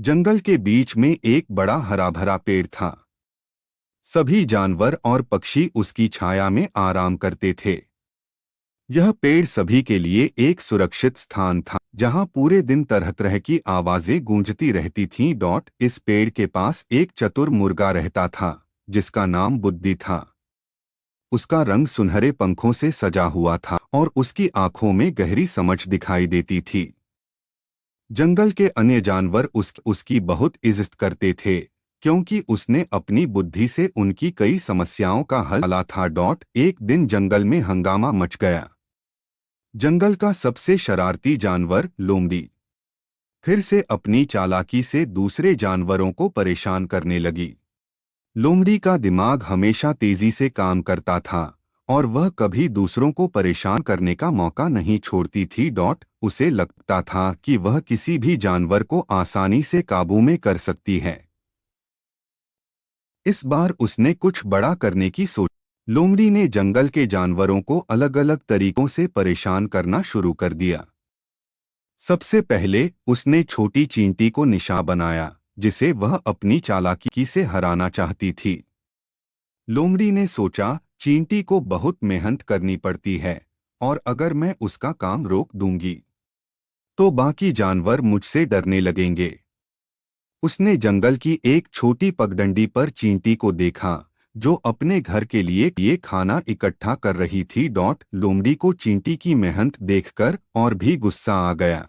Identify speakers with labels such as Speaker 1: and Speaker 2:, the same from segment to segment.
Speaker 1: जंगल के बीच में एक बड़ा हरा भरा पेड़ था। सभी जानवर और पक्षी उसकी छाया में आराम करते थे। यह पेड़ सभी के लिए एक सुरक्षित स्थान था, जहां पूरे दिन तरह तरह की आवाजें गूंजती रहती थीं। इस पेड़ के पास एक चतुर मुर्गा रहता था, जिसका नाम बुद्धि था। उसका रंग सुनहरे पंखों से सजा हुआ था और उसकी आंखों में गहरी समझ दिखाई देती थी। जंगल के अन्य जानवर उसकी बहुत इज्जत करते थे, क्योंकि उसने अपनी बुद्धि से उनकी कई समस्याओं का हल निकाला था। एक दिन जंगल में हंगामा मच गया। जंगल का सबसे शरारती जानवर लोमड़ी फिर से अपनी चालाकी से दूसरे जानवरों को परेशान करने लगी। लोमड़ी का दिमाग हमेशा तेजी से काम करता था और वह कभी दूसरों को परेशान करने का मौका नहीं छोड़ती थी। उसे लगता था कि वह किसी भी जानवर को आसानी से काबू में कर सकती है। इस बार उसने कुछ बड़ा करने की सोच। लोमड़ी ने जंगल के जानवरों को अलग अलग तरीकों से परेशान करना शुरू कर दिया। सबसे पहले उसने छोटी चींटी को निशाना बनाया, जिसे वह अपनी चालाकी से हराना चाहती थी। लोमड़ी ने सोचा, चींटी को बहुत मेहनत करनी पड़ती है और अगर मैं उसका काम रोक दूंगी तो बाकी जानवर मुझसे डरने लगेंगे। उसने जंगल की एक छोटी पगडंडी पर चींटी को देखा, जो अपने घर के लिए ये खाना इकट्ठा कर रही थी। लोमड़ी को चींटी की मेहनत देखकर और भी गुस्सा आ गया।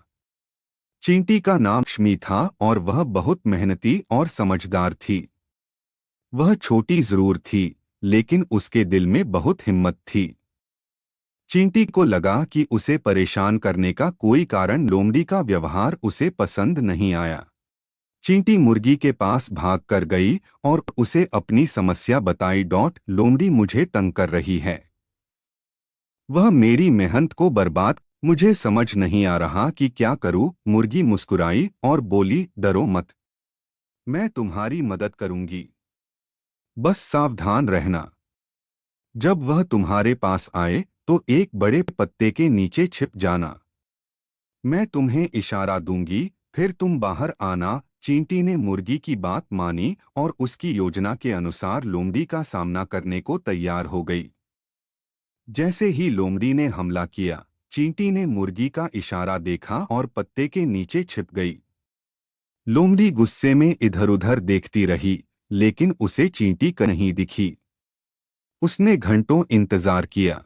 Speaker 1: चींटी का नाम लक्ष्मी था और वह बहुत मेहनती और समझदार थी। वह छोटी जरूर थी, लेकिन उसके दिल में बहुत हिम्मत थी। चींटी को लगा कि उसे परेशान करने का कोई कारण लोमड़ी का व्यवहार उसे पसंद नहीं आया। चींटी मुर्गी के पास भाग कर गई और उसे अपनी समस्या बताई। लोमड़ी मुझे तंग कर रही है, वह मेरी मेहनत को बर्बाद। मुझे समझ नहीं आ रहा कि क्या करूं। मुर्गी मुस्कुराई और बोली, डरो मत, मैं तुम्हारी मदद करूंगी। बस सावधान रहना। जब वह तुम्हारे पास आए तो एक बड़े पत्ते के नीचे छिप जाना। मैं तुम्हें इशारा दूंगी, फिर तुम बाहर आना। चींटी ने मुर्गी की बात मानी और उसकी योजना के अनुसार लोमड़ी का सामना करने को तैयार हो गई। जैसे ही लोमड़ी ने हमला किया, चींटी ने मुर्गी का इशारा देखा और पत्ते के नीचे छिप गई। लोमड़ी गुस्से में इधर-उधर देखती रही, लेकिन उसे चींटी नहीं दिखी। उसने घंटों इंतजार किया,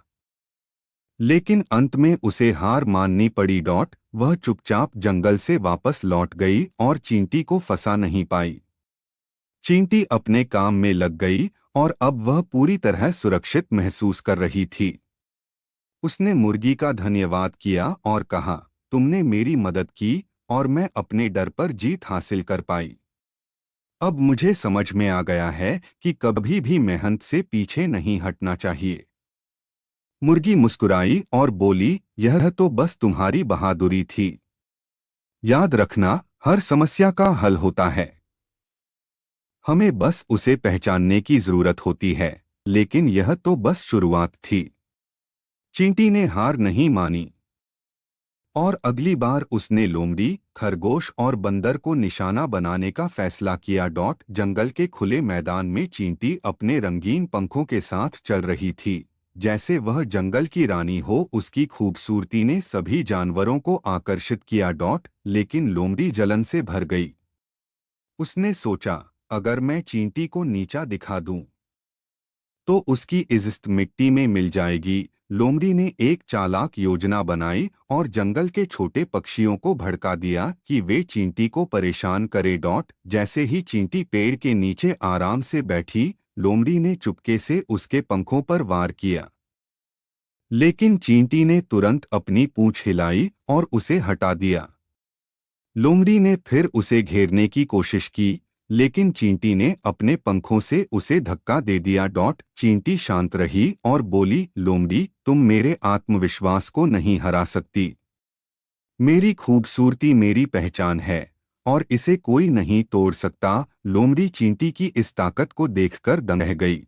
Speaker 1: लेकिन अंत में उसे हार माननी पड़ी। वह चुपचाप जंगल से वापस लौट गई और चींटी को फंसा नहीं पाई। चींटी अपने काम में लग गई और अब वह पूरी तरह सुरक्षित महसूस कर रही थी। उसने मुर्गी का धन्यवाद किया और कहा, तुमने मेरी मदद की और मैं अपने डर पर जीत हासिल कर पाई। अब मुझे समझ में आ गया है कि कभी भी मेहनत से पीछे नहीं हटना चाहिए। मुर्गी मुस्कुराई और बोली, यह तो बस तुम्हारी बहादुरी थी। याद रखना, हर समस्या का हल होता है। हमें बस उसे पहचानने की जरूरत होती है, लेकिन यह तो बस शुरुआत थी। चींटी ने हार नहीं मानी और अगली बार उसने लोमड़ी, खरगोश और बंदर को निशाना बनाने का फैसला किया। जंगल के खुले मैदान में चींटी अपने रंगीन पंखों के साथ चल रही थी, जैसे वह जंगल की रानी हो। उसकी खूबसूरती ने सभी जानवरों को आकर्षित किया। लेकिन लोमड़ी जलन से भर गई। उसने सोचा, अगर मैं चींटी को नीचा दिखा दूं तो उसकी इज्जत मिट्टी में मिल जाएगी। लोमड़ी ने एक चालाक योजना बनाई और जंगल के छोटे पक्षियों को भड़का दिया कि वे चींटी को परेशान करें। जैसे ही चींटी पेड़ के नीचे आराम से बैठी, लोमड़ी ने चुपके से उसके पंखों पर वार किया। लेकिन चींटी ने तुरंत अपनी पूंछ हिलाई और उसे हटा दिया। लोमड़ी ने फिर उसे घेरने की कोशिश की, लेकिन चींटी ने अपने पंखों से उसे धक्का दे दिया। चींटी शांत रही और बोली, लोमड़ी, तुम मेरे आत्मविश्वास को नहीं हरा सकती। मेरी खूबसूरती मेरी पहचान है और इसे कोई नहीं तोड़ सकता। लोमड़ी चींटी की इस ताकत को देखकर दंग रह गई।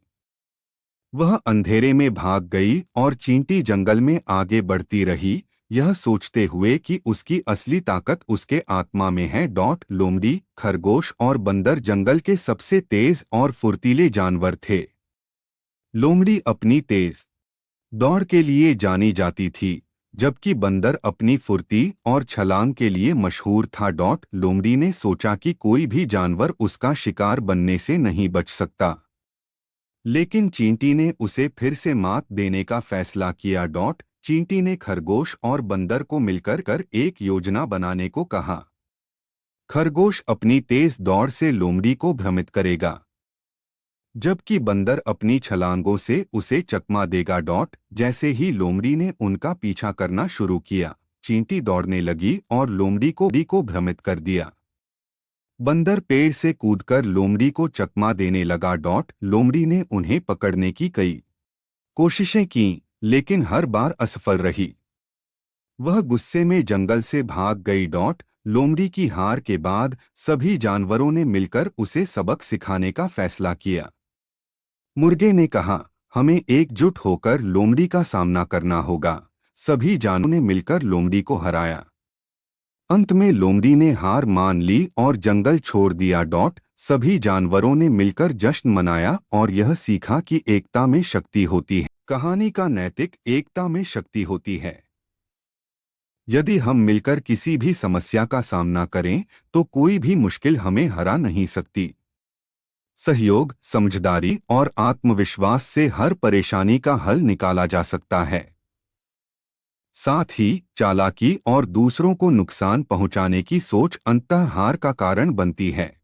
Speaker 1: वह अंधेरे में भाग गई और चींटी जंगल में आगे बढ़ती रही। यह सोचते हुए कि उसकी असली ताकत उसके आत्मा में है। लोमड़ी, खरगोश और बंदर जंगल के सबसे तेज और फुर्तीले जानवर थे। लोमड़ी अपनी तेज दौड़ के लिए जानी जाती थी, जबकि बंदर अपनी फुर्ती और छलांग के लिए मशहूर था। लोमड़ी ने सोचा कि कोई भी जानवर उसका शिकार बनने से नहीं बच सकता, लेकिन चींटी ने उसे फिर से मात देने का फैसला किया। चींटी ने खरगोश और बंदर को मिलकर एक योजना बनाने को कहा। खरगोश अपनी तेज दौड़ से लोमड़ी को भ्रमित करेगा, जबकि बंदर अपनी छलांगों से उसे चकमा देगा। जैसे ही लोमड़ी ने उनका पीछा करना शुरू किया, चींटी दौड़ने लगी और लोमड़ी को भ्रमित कर दिया। बंदर पेड़ से कूदकर लोमड़ी को चकमा देने लगा। लोमड़ी ने उन्हें पकड़ने की कई कोशिशें की, लेकिन हर बार असफल रही। वह गुस्से में जंगल से भाग गई। लोमड़ी की हार के बाद सभी जानवरों ने मिलकर उसे सबक सिखाने का फैसला किया। मुर्गे ने कहा, हमें एकजुट होकर लोमड़ी का सामना करना होगा। सभी जानवरों ने मिलकर लोमड़ी को हराया। अंत में लोमड़ी ने हार मान ली और जंगल छोड़ दिया। सभी जानवरों ने मिलकर जश्न मनाया और यह सीखा कि एकता में शक्ति होती है। कहानी का नैतिक एकता में शक्ति होती है। यदि हम मिलकर किसी भी समस्या का सामना करें तो कोई भी मुश्किल हमें हरा नहीं सकती। सहयोग, समझदारी और आत्मविश्वास से हर परेशानी का हल निकाला जा सकता है। साथ ही चालाकी और दूसरों को नुकसान पहुंचाने की सोच अंततः हार का कारण बनती है।